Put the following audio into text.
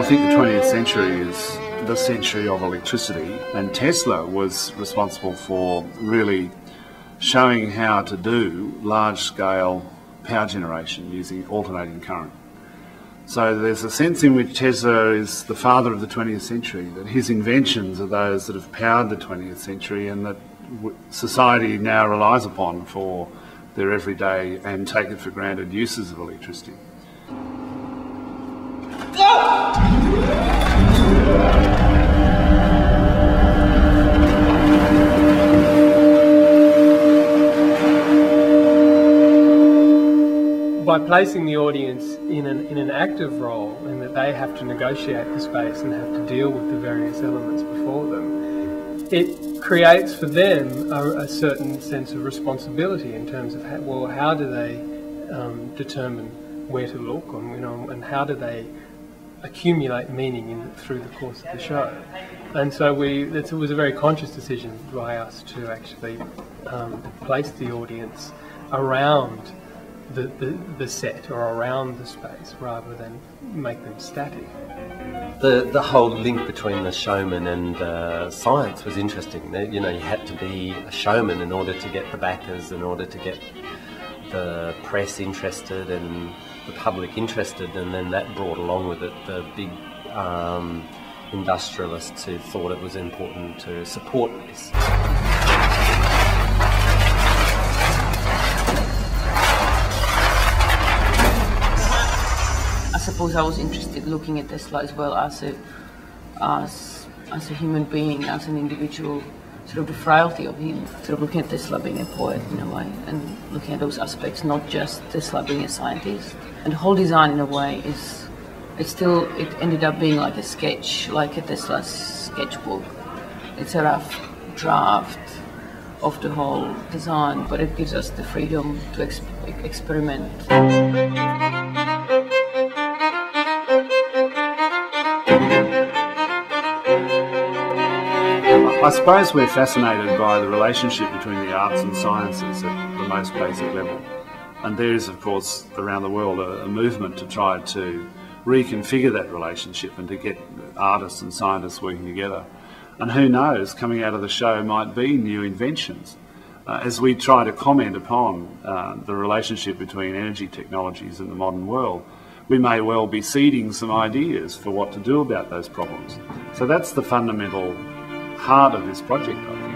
think the 20th century is the century of electricity, and Tesla was responsible for really showing how to do large-scale power generation using alternating current. So there's a sense in which Tesla is the father of the 20th century, that his inventions are those that have powered the 20th century and that society now relies upon for their everyday and take it for granted uses of electricity. By placing the audience in an active role, in that they have to negotiate the space and have to deal with the various elements before them, it creates for them a certain sense of responsibility in terms of how do they determine where to look, and how do they accumulate meaning through the course of the show. And so it was a very conscious decision by us to actually place the audience around the set or around the space rather than make them static. The whole link between the showman and science was interesting. You know, you had to be a showman in order to get the backers, in order to get the press interested and the public interested, and then that brought along with it the big industrialists who thought it was important to support this. I suppose I was interested looking at Tesla as well as a human being, as an individual, sort of the frailty of him, sort of looking at Tesla being a poet in a way, and looking at those aspects, not just Tesla being a scientist. And the whole design in a way it ended up being like a sketch, like a Tesla's sketchbook. It's a rough draft of the whole design, but it gives us the freedom to experiment. I suppose we're fascinated by the relationship between the arts and sciences at the most basic level. And there is, of course, around the world a movement to try to reconfigure that relationship and to get artists and scientists working together. And who knows, coming out of the show might be new inventions. As we try to comment upon the relationship between energy technologies in the modern world, we may well be seeding some ideas for what to do about those problems. So that's the fundamental heart of this project, I think.